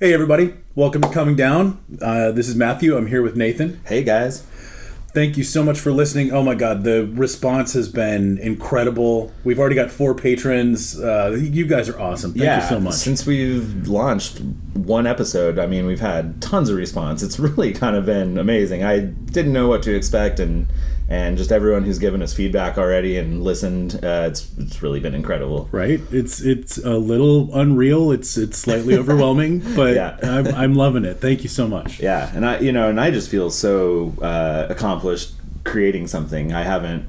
Hey everybody, welcome to Coming Down. This is Matthew. I'm here with Nathan. Hey guys. Thank you so much for listening. Oh my god, the response has been incredible. We've already got 4 patrons. You guys are awesome. Thank you so much. Since we've launched one episode, I mean, we've had tons of response. It's really kind of been amazing. I didn't know what to expect, and just everyone who's given us feedback already and listened, it's really been incredible. Right? It's a little unreal. It's slightly overwhelming, but yeah. I'm loving it. Thank you so much. Yeah, and I just feel so accomplished creating something. I haven't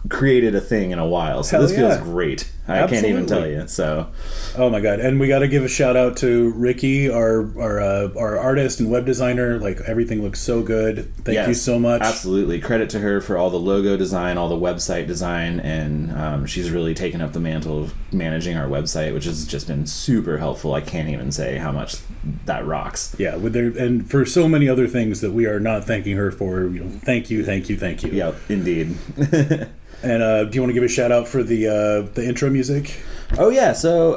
created a thing in a while, so this feels great. I can't even tell you. So, oh my god! And we got to give a shout out to Ricky, our artist and web designer. Like, everything looks so good. Thank you so much. Absolutely, credit to her for all the logo design, all the website design, and she's really taken up the mantle of managing our website, which has just been super helpful. I can't even say how much that rocks. Yeah, and for so many other things that we are not thanking her for. Thank you. Yeah, indeed. And do you want to give a shout out for the intro music? Oh yeah, so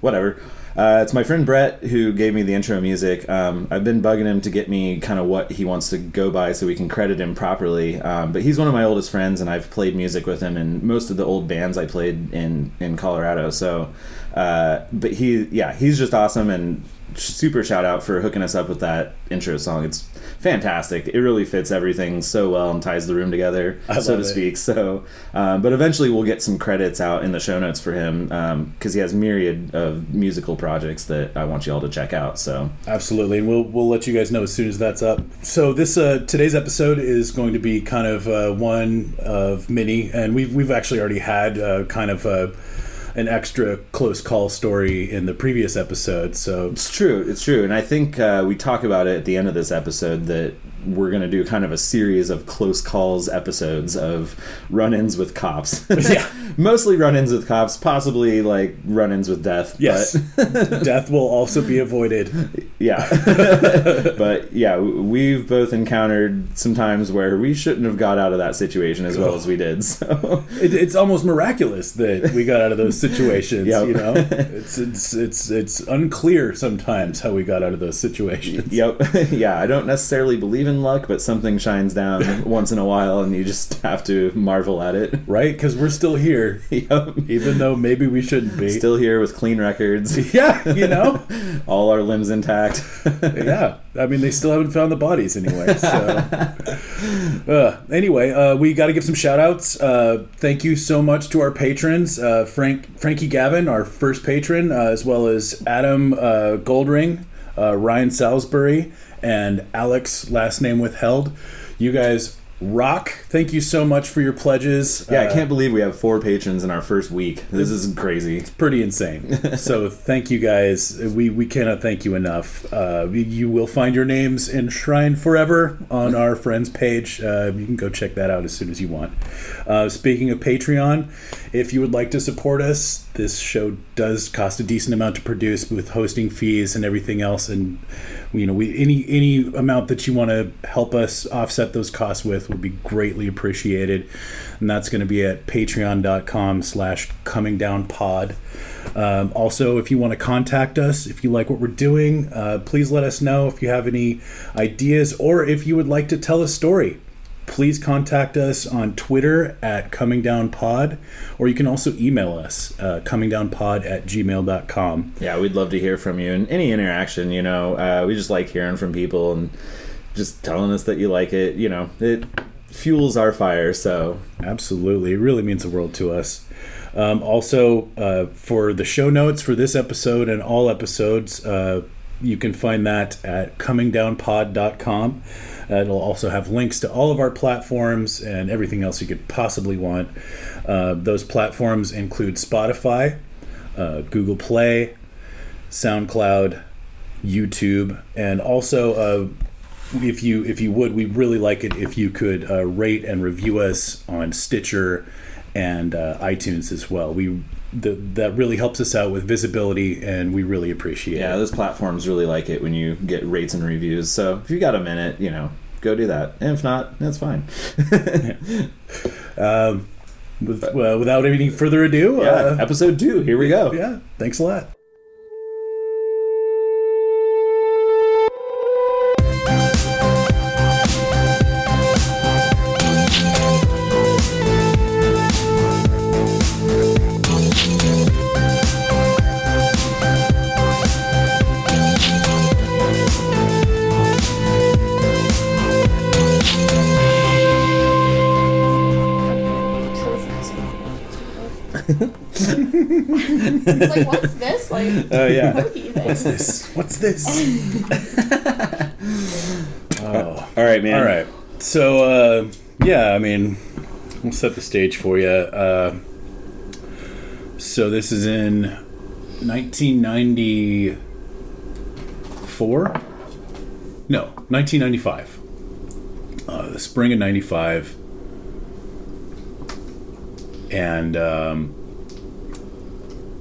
whatever. It's my friend Brett who gave me the intro music. I've been bugging him to get me kind of what he wants to go by so we can credit him properly. But he's one of my oldest friends, and I've played music with him in most of the old bands I played in Colorado. So, but he's just awesome, and super shout out for hooking us up with that intro song. It's fantastic. It really fits everything so well and ties the room together, so to speak. So, but eventually we'll get some credits out in the show notes for him, because he has myriad of musical projects that I want you all to check out. So absolutely, and we'll let you guys know as soon as that's up. So this today's episode is going to be kind of one of many, and we've actually already had kind of an extra close call story in the previous episode. So it's true, and I think we talk about it at the end of this episode that we're going to do kind of a series of close calls episodes of run-ins with cops. Yeah. Mostly run-ins with cops, possibly like run-ins with death. Yes. But death will also be avoided. Yeah. But yeah, we've both encountered some times where we shouldn't have got out of that situation as well as we did. So it's almost miraculous that we got out of those situations. Yep. It's unclear sometimes how we got out of those situations. Yep. Yeah, I don't necessarily believe in luck, but something shines down once in a while, and you just have to marvel at it. Right? Because we're still here. Yep. Even though maybe we shouldn't be. Still here with clean records. Yeah, all our limbs intact. Yeah. I mean, they still haven't found the bodies anyway. So, anyway, we got to give some shout outs. Thank you so much to our patrons, Frankie Gavin, our first patron, as well as Adam Goldring, Ryan Salisbury, and Alex, last name withheld. You guys rock. Thank you so much for your pledges. Yeah, I can't believe we have 4 patrons in our first week. This is crazy. It's pretty insane. So thank you guys. We cannot thank you enough. You will find your names enshrined forever on our friends page. You can go check that out as soon as you want. Speaking of Patreon, if you would like to support us, this show does cost a decent amount to produce with hosting fees and everything else, and any amount that you want to help us offset those costs with would be greatly appreciated, and that's going to be at patreon.com/comingdownpod. Also, if you want to contact us, if you like what we're doing, please let us know if you have any ideas, or if you would like to tell a story. Please contact us on Twitter at comingdownpod, or you can also email us, comingdownpod@gmail.com. Yeah, we'd love to hear from you, and any interaction, we just like hearing from people and just telling us that you like it. It fuels our fire. So absolutely, it really means the world to us. Also, for the show notes for this episode and all episodes, you can find that at comingdownpod.com. It'll also have links to all of our platforms and everything else you could possibly want. Those platforms include Spotify, Google Play, SoundCloud, YouTube, and also if you would, we'd really like it if you could rate and review us on Stitcher and iTunes as well. That really helps us out with visibility, and we really appreciate it. Yeah, those platforms really like it when you get rates and reviews. So if you got a minute, go do that. And if not, that's fine. Without any further ado, episode 2. Here we go. Yeah, thanks a lot. It's like, what's this? Like, Oh, yeah. hokey thing. What's this? Oh. All right, man. All right. So, yeah, I mean, we'll set the stage for you. So this is in 1994? No, 1995. The spring of 95. And,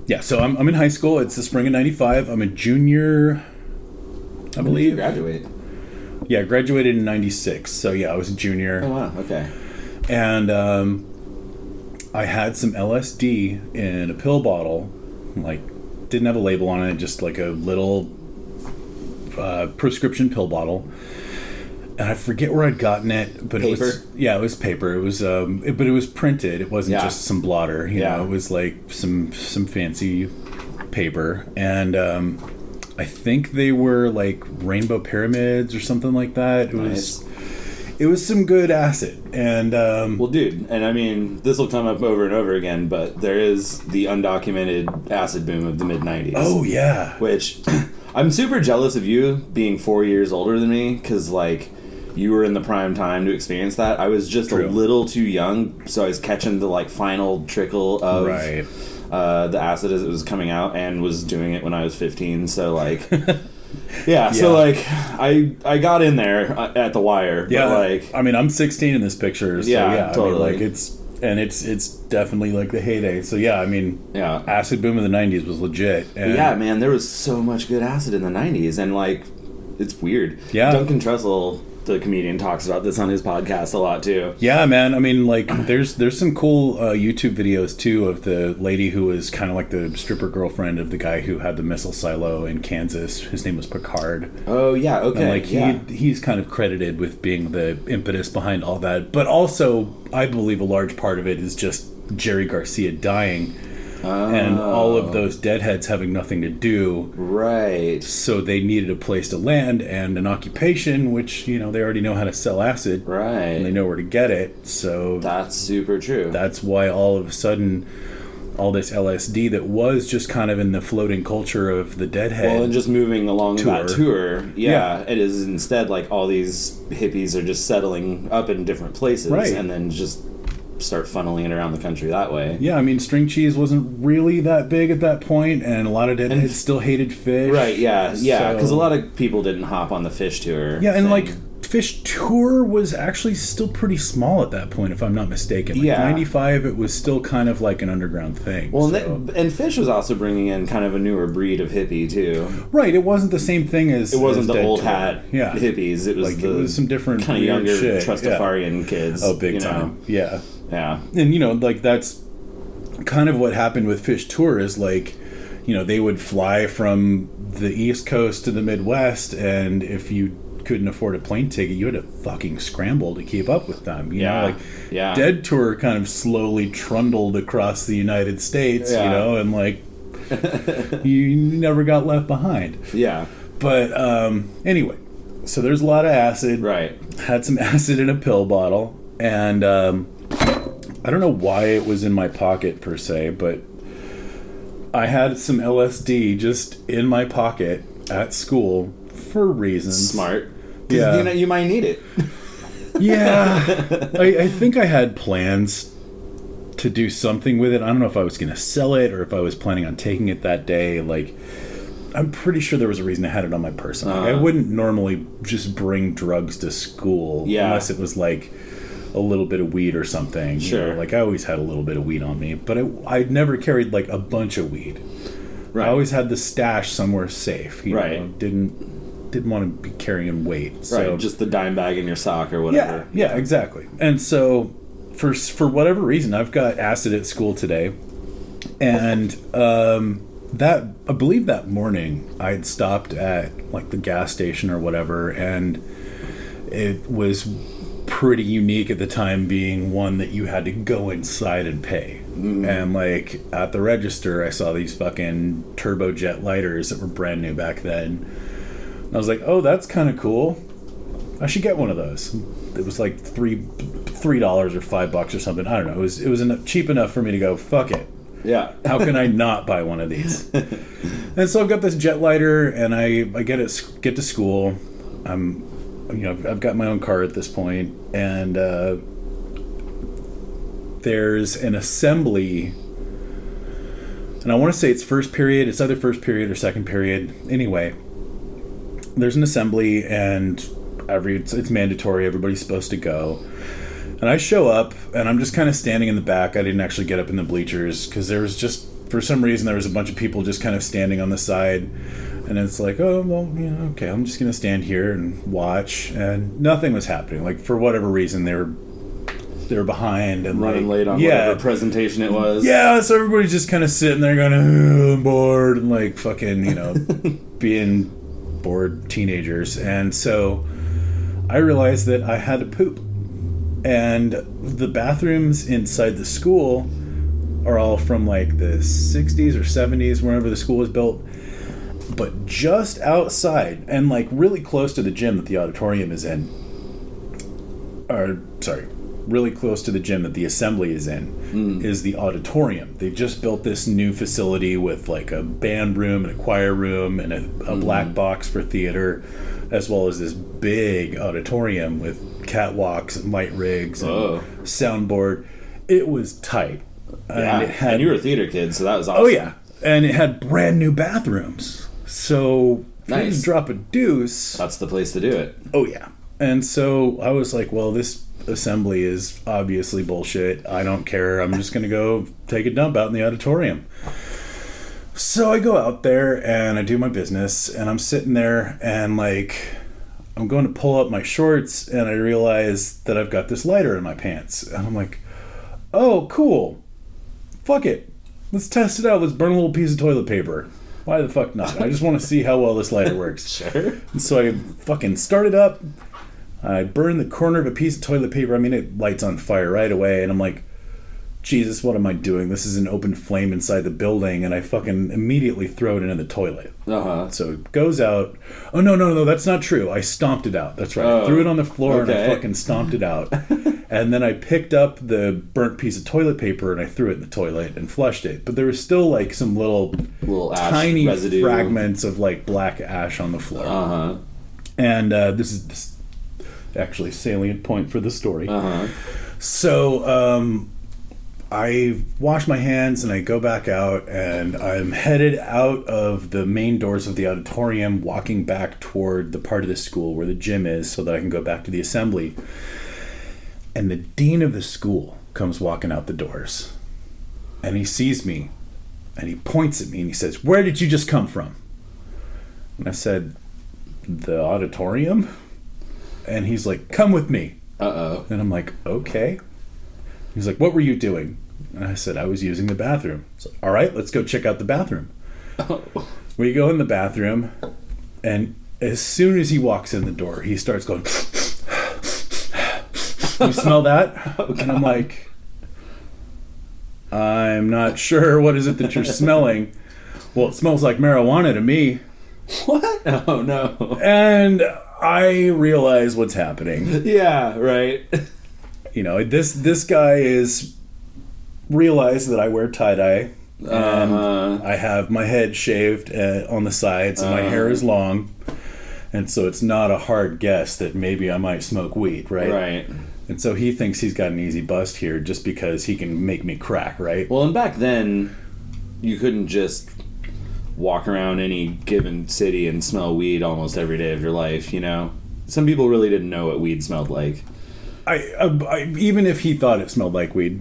yeah, so I'm in high school. It's the spring of 95. I'm a junior, I When did believe. you graduate? Yeah, I graduated in 96. So, yeah, I was a junior. Oh, wow. Okay. And I had some LSD in a pill bottle. Like, didn't have a label on it, just like a little prescription pill bottle. And I forget where I'd gotten it, but Paper? it was paper. It was, but it was printed. It wasn't just some blotter. You know, it was like some fancy paper. And I think they were like rainbow pyramids or something like that. It was some good acid. And well, dude, and I mean, this will come up over and over again, but there is the undocumented acid boom of the mid '90s. Oh yeah, which I'm super jealous of you being 4 years older than me, because like you were in the prime time to experience that. I was just a little too young, so I was catching the like final trickle of the acid as it was coming out, and was doing it when I was 15. So like, so like I got in there at the wire. Yeah, but like I mean, I'm 16 in this picture. So totally. I mean, like it's definitely like the heyday. So yeah, I mean, acid boom of the 90s was legit. And yeah, man, there was so much good acid in the 90s, and like it's weird. Yeah, Duncan Trussell, the comedian, talks about this on his podcast a lot too. Yeah, man. I mean, like, there's some cool YouTube videos too of the lady who was kind of like the stripper girlfriend of the guy who had the missile silo in Kansas. His name was Picard. Oh yeah, okay. And like he's kind of credited with being the impetus behind all that, but also I believe a large part of it is just Jerry Garcia dying. And all of those deadheads having nothing to do. Right. So they needed a place to land and an occupation, which, you know, they already know how to sell acid. Right. And they know where to get it. So that's super true. That's why all of a sudden all this LSD that was just kind of in the floating culture of the deadhead. Well, and just moving along that tour. Yeah. It is instead like all these hippies are just settling up in different places. Right. And then just start funneling it around the country that way. Yeah, I mean, string cheese wasn't really that big at that point, and a lot of deadheads still hated fish. Right, yeah, because a lot of people didn't hop on the fish tour. Yeah, and like fish tour was actually still pretty small at that point, if I'm not mistaken. Like 95, it was still kind of like an underground thing. Well, and fish was also bringing in kind of a newer breed of hippie too. Right, it wasn't the same thing as it wasn't the old tour. hat hippies. It was like it was some different kind of younger shit. Trustafarian kids. Oh, big time. Yeah. Yeah. And, you know, like, that's kind of what happened with Fish Tour is, like, you know, they would fly from the East Coast to the Midwest, and if you couldn't afford a plane ticket, you had to fucking scramble to keep up with them. You know, like, Dead Tour kind of slowly trundled across the United States, you know, and, like, you never got left behind. Yeah. But, anyway, so there's a lot of acid. Right. Had some acid in a pill bottle, and, I don't know why it was in my pocket per se, but I had some LSD just in my pocket at school for reasons. Smart. Yeah. You might need it. Yeah. I think I had plans to do something with it. I don't know if I was going to sell it or if I was planning on taking it that day. Like, I'm pretty sure there was a reason I had it on my person. Like, I wouldn't normally just bring drugs to school unless it was like a little bit of weed or something. Sure. You know, like, I always had a little bit of weed on me, but I'd never carried like a bunch of weed. Right. I always had the stash somewhere safe. You right. know, didn't want to be carrying weight. So. Right. Just the dime bag in your sock or whatever. Yeah, exactly. And so for whatever reason, I've got acid at school today, and that I believe that morning I'd stopped at like the gas station or whatever, and it was pretty unique at the time, being one that you had to go inside and pay. And like at the register I saw these fucking turbojet lighters that were brand new back then, and I was like, oh, that's kind of cool, I should get one of those. It was like $3 or $5 or something, I don't know. It was cheap enough for me to go, fuck it, Yeah. How can I not buy one of these? And so I've got this jet lighter, and I get to school. I've got my own car at this point, and there's an assembly, and I want to say it's first period. It's either first period or second period. Anyway, there's an assembly, and it's mandatory. Everybody's supposed to go. And I show up, and I'm just kind of standing in the back. I didn't actually get up in the bleachers because there was just, for some reason, there was a bunch of people just kind of standing on the side. And it's like, oh, well, okay, I'm just going to stand here and watch. And nothing was happening. Like, for whatever reason, they were behind and running late on whatever presentation it was. Yeah, so everybody's just kind of sitting there going, I'm bored, and like fucking, being bored teenagers. And so I realized that I had to poop. And the bathrooms inside the school are all from like the 60s or 70s, whenever the school was built. But just outside, and like really close to the gym that the auditorium is in, really close to the gym that the assembly is in, is the auditorium. They just built this new facility with like a band room and a choir room and a black box for theater, as well as this big auditorium with catwalks and light rigs and soundboard. It was tight. Yeah, and you were a theater kid, so that was awesome. Oh yeah, and it had brand new bathrooms. So nice. Drop a deuce. That's the place to do it. Oh yeah. And so I was like, well, this assembly is obviously bullshit. I don't care. I'm just going to go take a dump out in the auditorium. So I go out there and I do my business, and I'm sitting there and like I'm going to pull up my shorts, and I realize that I've got this lighter in my pants. And I'm like, oh, cool. Fuck it. Let's test it out. Let's burn a little piece of toilet paper. Why the fuck not? I just want to see how well this lighter works. Sure. And so I fucking start it up. I burn the corner of a piece of toilet paper. I mean, it lights on fire right away. And I'm like, Jesus, what am I doing? This is an open flame inside the building. And I fucking immediately throw it into the toilet. Uh-huh. So it goes out. Oh, no, that's not true. I stomped it out. That's right. I threw it on the floor and I fucking stomped it out. And then I picked up the burnt piece of toilet paper and I threw it in the toilet and flushed it. But there was still like some little tiny residue, fragments of like black ash on the floor. Uh-huh. And this is actually salient point for the story. Uh-huh. So I wash my hands and I go back out, and I'm headed out of the main doors of the auditorium, walking back toward the part of the school where the gym is so that I can go back to the assembly. And the dean of the school comes walking out the doors, and he sees me and he points at me and he says, "Where did you just come from?" And I said, "The auditorium." And he's like, "Come with me." Uh-oh. And I'm like, "Okay." He's like, "What were you doing?" And I said, "I was using the bathroom." So, all right, let's go check out the bathroom. Oh. We go in the bathroom, and as soon as he walks in the door, he starts going, "You smell that?" Oh, and I'm like, "I'm not sure. What is it that you're smelling?" "Well, it smells like marijuana to me." What? Oh, no. And I realize what's happening. Yeah, right. You know, this guy is realized that I wear tie-dye, and I have my head shaved on the sides, and my hair is long, and so it's not a hard guess that maybe I might smoke weed, right? Right. And so he thinks he's got an easy bust here just because he can make me crack, right? Well, and back then, you couldn't just walk around any given city and smell weed almost every day of your life, you know? Some people really didn't know what weed smelled like. I even if he thought it smelled like weed,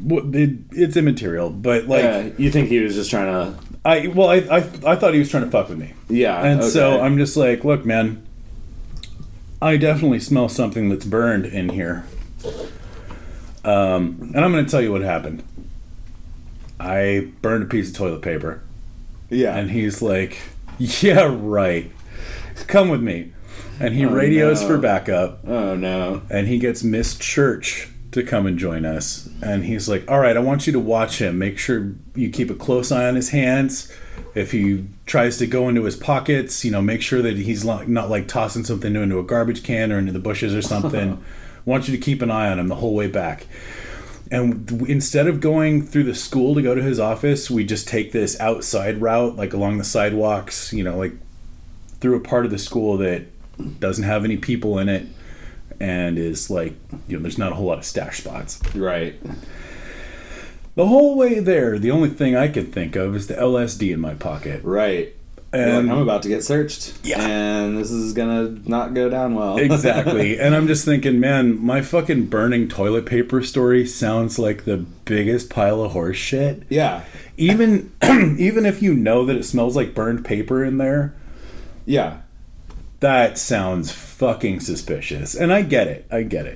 it's immaterial. But like, you think he was just trying to? I thought he was trying to fuck with me. Yeah, and so I'm just like, look, man, I definitely smell something that's burned in here. And I'm going to tell you what happened. I burned a piece of toilet paper. Yeah, and he's like, "Yeah, right. Come with me." And he radios for backup. Oh, no. And he gets Miss Church to come and join us. And he's like, "All right, I want you to watch him. Make sure you keep a close eye on his hands. If he tries to go into his pockets, make sure that he's not like tossing something into a garbage can or into the bushes or something. I want you to keep an eye on him the whole way back." And instead of going through the school to go to his office, we just take this outside route, like along the sidewalks, like through a part of the school that doesn't have any people in it and is like, there's not a whole lot of stash spots. Right. The whole way there, the only thing I could think of is the LSD in my pocket. Right. And I'm about to get searched. Yeah. And this is gonna not go down well. Exactly. And I'm just thinking, man, my fucking burning toilet paper story sounds like the biggest pile of horse shit. Yeah. Even if you know that it smells like burned paper in there. Yeah. That sounds fucking suspicious. And I get it.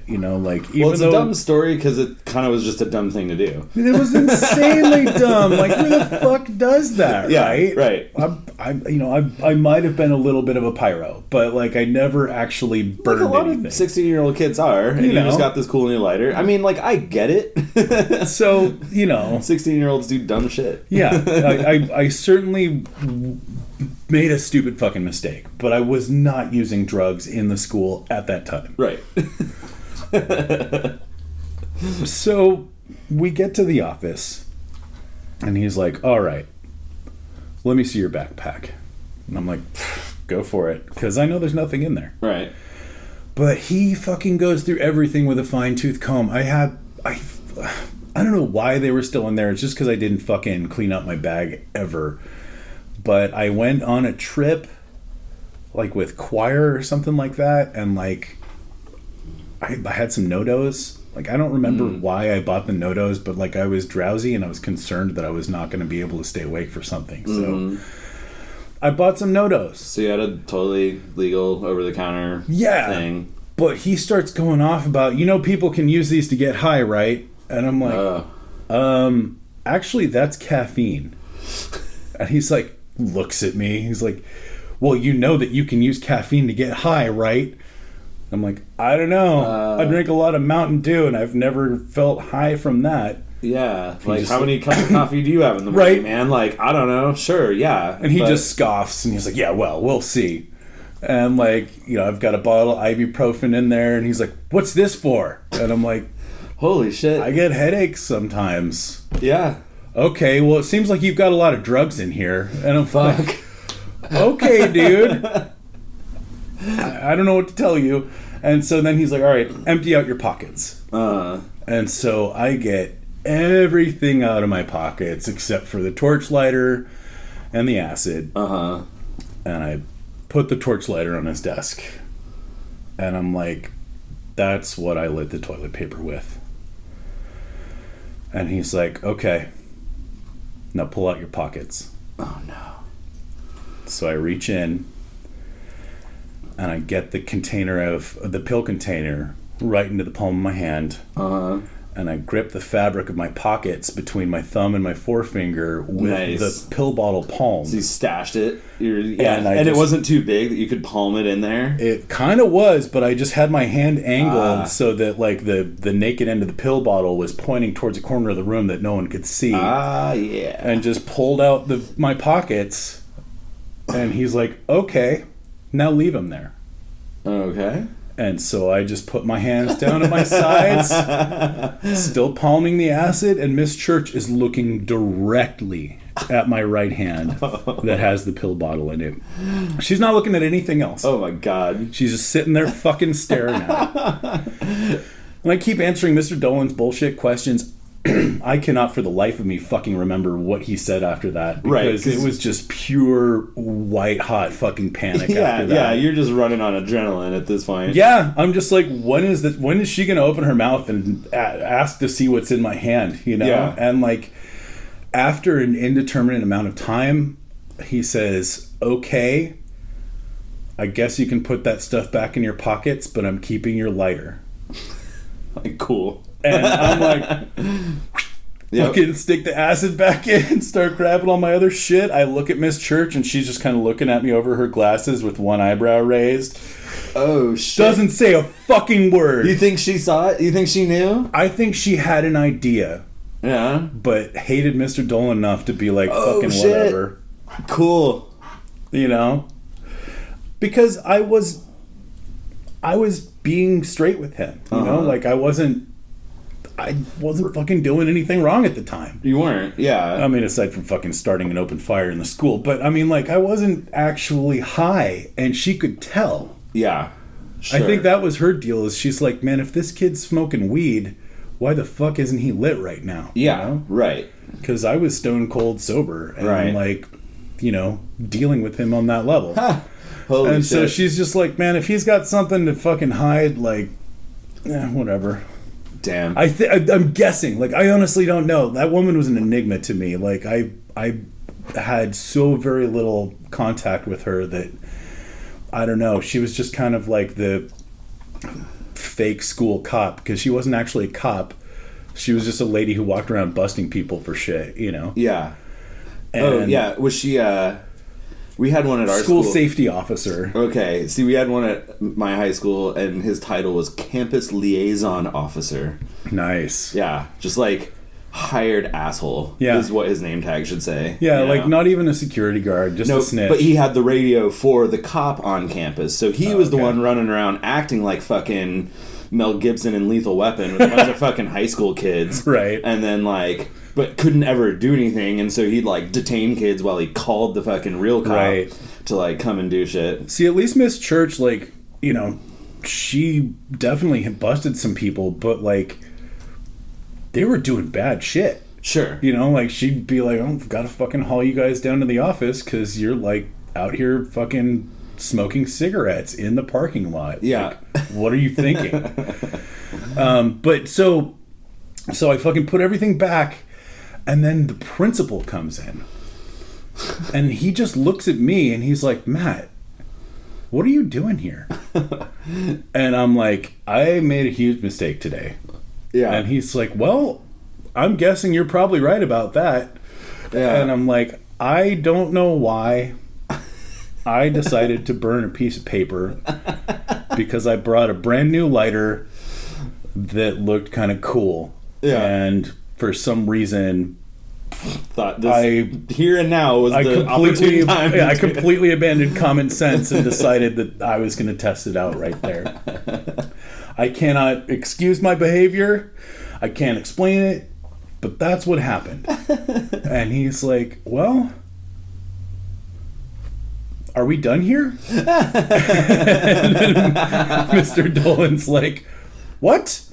Even Well, it's a dumb story because it kind of was just a dumb thing to do. It was insanely dumb. Like, who the fuck does that, Yeah, right? right. I might have been a little bit of a pyro, but, like, I never actually burned Like a lot anything. of 16-year-old kids are. And you just got this cool new lighter. I mean, like, I get it. So, 16-year-olds do dumb shit. Yeah. I certainly made a stupid fucking mistake, but I was not using drugs in the school at that time. Right. So we get to the office and he's like, all right, let me see your backpack. And I'm like, go for it, because I know there's nothing in there. Right. But he fucking goes through everything with a fine-tooth comb. I don't know why they were still in there. It's just because I didn't fucking clean up my bag ever. But I went on a trip, like with choir or something like that, and like I had some no-dos. Like, I don't remember why I bought the no-dos, but like I was drowsy and I was concerned that I was not going to be able to stay awake for something. So I bought some no-dos. So you had a totally legal over-the-counter thing. But he starts going off about, people can use these to get high, right? And I'm like, actually, that's caffeine. And he's like, looks at me. He's like, well, you know that you can use caffeine to get high, right? I'm like, I don't know. I drink a lot of Mountain Dew, and I've never felt high from that. Yeah. Like, how many cups of coffee do you have in the morning, man? Like, I don't know. Sure, yeah. And he just scoffs, and he's like, yeah, well, we'll see. And, like, I've got a bottle of ibuprofen in there, and he's like, what's this for? And I'm like, holy shit. I get headaches sometimes. Yeah. Okay, well, it seems like you've got a lot of drugs in here. And I'm like, okay, dude. I don't know what to tell you. And so then he's like, all right, empty out your pockets. And so I get everything out of my pockets except for the torch lighter and the acid. And I put the torch lighter on his desk. And I'm like, that's what I lit the toilet paper with. And he's like, okay. Now pull out your pockets. Oh, no. So I reach in, and I get the container of the pill container right into the palm of my hand. And I grip the fabric of my pockets between my thumb and my forefinger with the pill bottle palm. So you stashed it. And it wasn't too big that you could palm it in there? It kind of was, but I just had my hand angled so that like the naked end of the pill bottle was pointing towards a corner of the room that no one could see. Yeah. And just pulled out my pockets, and he's like, okay, now leave them there. Okay. And so I just put my hands down at my sides, still palming the acid, and Miss Church is looking directly at my right hand that has the pill bottle in it. She's not looking at anything else. Oh my God. She's just sitting there fucking staring at it. And I keep answering Mr. Dolan's bullshit questions. I cannot for the life of me fucking remember what he said after that, because it was just pure white hot fucking panic after that. Yeah, you're just running on adrenaline at this point. Yeah, I'm just like, when is she gonna open her mouth and ask to see what's in my hand, Yeah. And like, after an indeterminate amount of time, he says, okay, I guess you can put that stuff back in your pockets, but I'm keeping your lighter. Like, cool. And I'm like, fucking stick the acid back in and start grabbing all my other shit. I look at Miss Church, and she's just kind of looking at me over her glasses with one eyebrow raised. Oh, shit. Doesn't say a fucking word. You think she saw it? You think she knew? I think she had an idea. Yeah. But hated Mr. Dolan enough to be like, fucking whatever. Cool. Because I was being straight with him. Like, I wasn't I wasn't fucking doing anything wrong at the time. You weren't, yeah. I mean, aside from fucking starting an open fire in the school. But, I mean, like, I wasn't actually high, and she could tell. Yeah, sure. I think that was her deal, is she's like, man, if this kid's smoking weed, why the fuck isn't he lit right now? Yeah, you know? right. Because I was stone cold sober, and, Right. like, you know, dealing with him on that level. Holy and shit. so she's just like, man, if he's got something to fucking hide, like, whatever. Damn. I'm guessing. Like, I honestly don't know. That woman was an enigma to me. Like, I had so very little contact with her that, I don't know. She was just kind of like the fake school cop, because she wasn't actually a cop. She was just a lady who walked around busting people for shit, you know? Yeah. And yeah. Was she, we had one at our school school. Safety officer. Okay. See, we had one at my high school, and his title was Campus Liaison Officer. Nice. Yeah. Just like hired asshole. Yeah. Is what his name tag should say. Yeah, you like know? not even a security guard, just No, a snitch. but he had the radio for the cop on campus, so he was the okay. one running around acting like fucking Mel Gibson in Lethal Weapon with a bunch of fucking high school kids, Right. And then like, but couldn't ever do anything, and so he'd like detain kids while he called the fucking real cop Right. to like come and do shit. See, at least Miss Church, like, you know, she definitely had busted some people, but like, they were doing bad shit. Sure. You know, like, she'd be like, oh, I've got to fucking haul you guys down to the office because you're, like, out here fucking smoking cigarettes in the parking lot. Yeah. Like, what are you thinking? But so I fucking put everything back, and then the principal comes in. And he just looks at me, and he's like, Matt, what are you doing here? And I'm like, I made a huge mistake today. Yeah. And he's like, well, I'm guessing you're probably right about that. Yeah. And I'm like, I don't know why I decided to burn a piece of paper because I brought a brand new lighter that looked kind of cool. Yeah. And for some reason, Thought this here and now was the completely, opportune time. I completely abandoned common sense and decided that I was going to test it out right there. I cannot excuse my behavior. I can't explain it, but that's what happened. And he's like, well, are we done here? And then Mr. Dolan's like, what?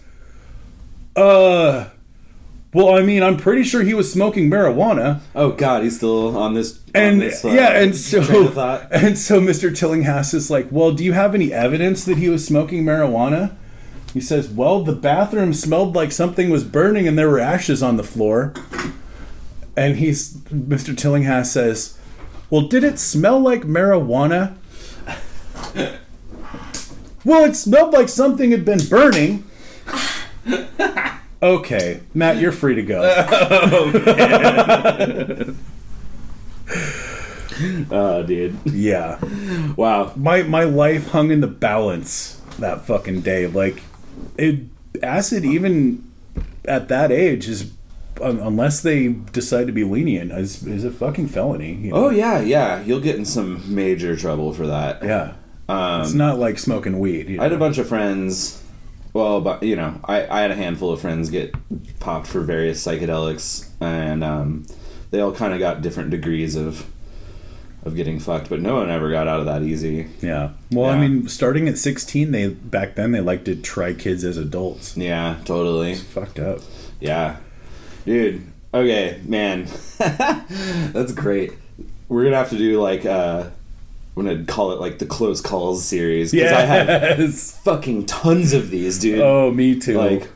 Well, I mean, I'm pretty sure he was smoking marijuana. Oh God, he's still on this. And on this, and train of thought. so Mr. Tillinghast is like, well, do you have any evidence that he was smoking marijuana? He says, well, the bathroom smelled like something was burning and there were ashes on the floor. And Mr. Tillinghast says, well, did it smell like marijuana? Well, it smelled like something had been burning. Okay, Matt, you're free to go. Oh, dude. Yeah. Wow. My life hung in the balance that fucking day. Like, acid, even at that age, is, unless they decide to be lenient, is a fucking felony. You know? Oh yeah. You'll get in some major trouble for that. Yeah. It's not like smoking weed. You know? I had a bunch of friends. Well, but you know, I had a handful of friends get popped for various psychedelics, and they all kind of got different degrees of getting fucked, but no one ever got out of that easy. Yeah. Well, Yeah. I mean, starting at 16, back then they liked to try kids as adults. Yeah, totally. It's fucked up. Yeah. Dude, okay, man. That's great. We're gonna have to do like I'm gonna call it like the Close Calls series, because I have Yes. fucking tons of these, dude. Oh, me too. Like,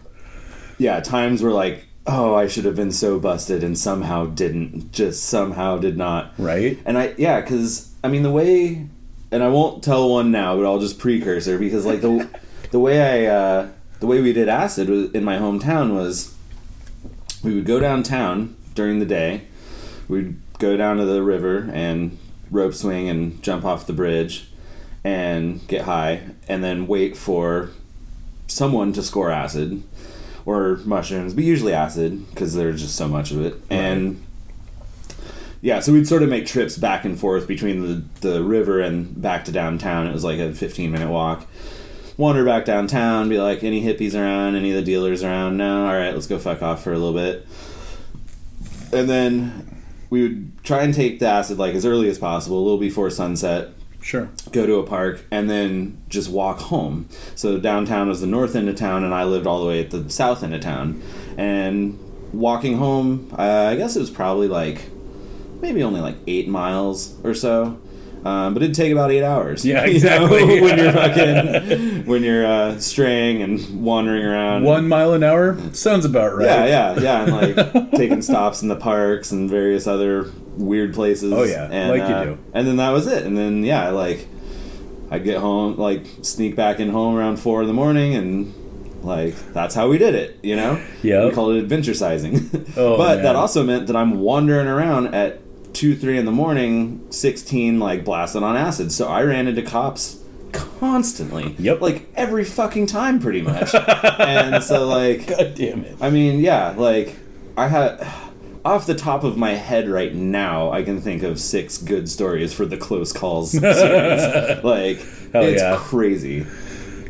yeah, times where like, oh, I should have been so busted and somehow didn't, just somehow did not. Right? And because I mean the way, and I won't tell one now, but I'll just precursor, because like the way we did acid was, in my hometown, was we would go downtown during the day, we'd go down to the river and rope swing and jump off the bridge and get high, and then wait for someone to score acid or mushrooms, but usually acid because there's just so much of it. Right. And yeah, so we'd sort of make trips back and forth between the river and back to downtown. It was like a 15-minute walk. wander back downtown, be like, any hippies around, any of the dealers around? No? All right, let's go fuck off for a little bit. And then we would try and take the acid like as early as possible, a little before sunset. Sure. Go to a park, and then just walk home. So downtown was the north end of town, and I lived all the way at the south end of town. And walking home, I guess it was probably like, maybe only like 8 miles or so. But it'd take about 8 hours. Yeah, exactly. You know, when you're straying and wandering around. 1 mile an hour? Sounds about right. Yeah. And like taking stops in the parks and various other weird places. Oh, yeah. And, like you do. And then that was it. And then, yeah, like, I'd get home, like, sneak back in home around 4 in the morning, and, like, that's how we did it, you know? Yeah. We called it adventure sizing. Oh, but man. that also meant that I'm wandering around at 2, 3 in the morning, 16, like, blasted on acid. So I ran into cops constantly. Yep. Like, every fucking time, pretty much. And so, like... God damn it. I mean, yeah, like, I had... Off the top of my head right now, I can think of 6 good stories for the Close Calls series. Like, Hell it's yeah. crazy.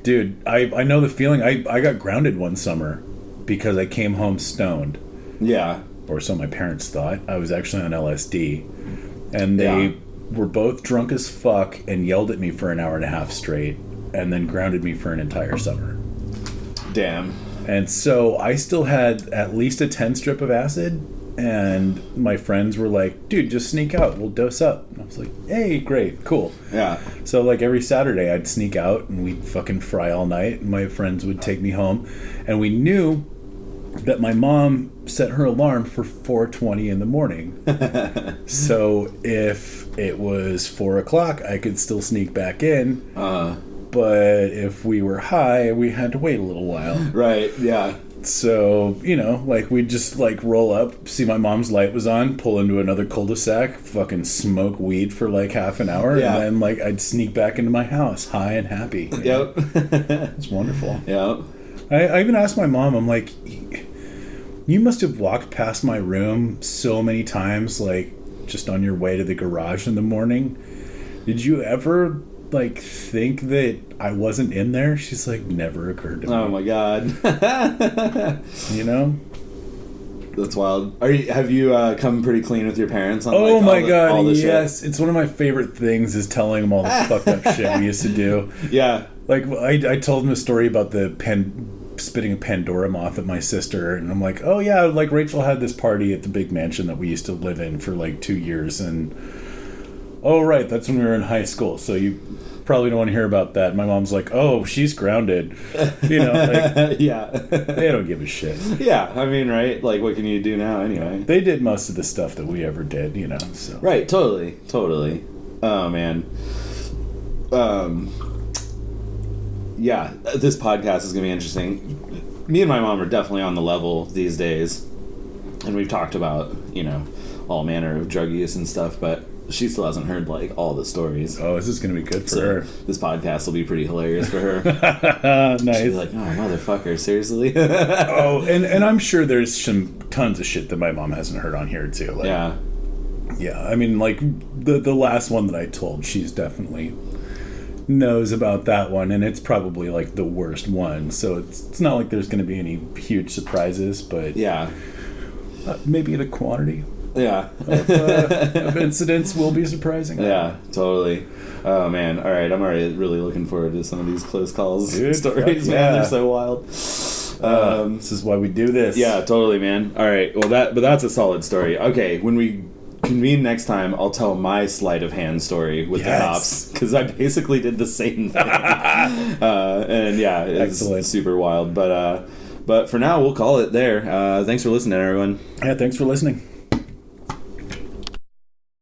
Dude, I know the feeling. I got grounded one summer because I came home stoned. Yeah. Or so my parents thought. I was actually on LSD. And they were both drunk as fuck and yelled at me for an hour and a half straight and then grounded me for an entire summer. Damn. And so I still had at least a 10 strip of acid. And my friends were like, dude, just sneak out. We'll dose up. And I was like, hey, great, cool. Yeah. So, like, every Saturday I'd sneak out and we'd fucking fry all night. And my friends would take me home. And we knew that my mom set her alarm for 4:20 in the morning. So if it was 4 o'clock, I could still sneak back in. But if we were high, we had to wait a little while. Right, yeah. So, you know, like, we'd just, like, roll up, see my mom's light was on, pull into another cul-de-sac, fucking smoke weed for, like, half an hour, Yeah. and then, like, I'd sneak back into my house, high and happy. Yep. It's wonderful. Yep. I even asked my mom, I'm like, you must have walked past my room so many times, like, just on your way to the garage in the morning. Did you ever, like, think that I wasn't in there? She's like, never occurred to me. Oh my god. You know? That's wild. Have you come pretty clean with your parents on Oh like, my god, all the yes. It's one of my favorite things is telling them all the fucked up shit we used to do. shit? Yeah. Like, I told them a story about the spitting a Pandora moth at my sister, and I'm like, oh yeah, like, Rachel had this party at the big mansion that we used to live in for like 2 years, and oh right, that's when we were in high school, so you probably don't want to hear about that. My mom's like, oh, she's grounded. You know, like, Yeah. they don't give a shit. Yeah, I mean, right? Like, what can you do now anyway? They did most of the stuff that we ever did, you know, so. Right, totally. Oh, man. Yeah, this podcast is going to be interesting. Me and my mom are definitely on the level these days. And we've talked about, you know, all manner of drug use and stuff, but she still hasn't heard, like, all the stories. Oh, this is going to be good for So her. this podcast will be pretty hilarious for her. Nice. She'll be like, oh, motherfucker, seriously? Oh, and I'm sure there's some tons of shit that my mom hasn't heard on here, too. Like, Yeah. Yeah, I mean, like, the last one that I told, she's definitely knows about that one, and it's probably, like, the worst one, so it's not like there's going to be any huge surprises, but Yeah. Maybe the quantity Yeah. of incidents will be surprising. Yeah, totally. Oh, man. All right, I'm already really looking forward to some of these close calls Dude, stories, fuck man. yeah. They're so wild. This is why we do this. Yeah, totally, man. All right, well, that's a solid story. Okay, when we convene next time, I'll tell my sleight of hand story with the cops, because I basically did the same thing. And yeah, it's Excellent. super wild. But for now, we'll call it there. Thanks for listening, everyone. Yeah, thanks for listening.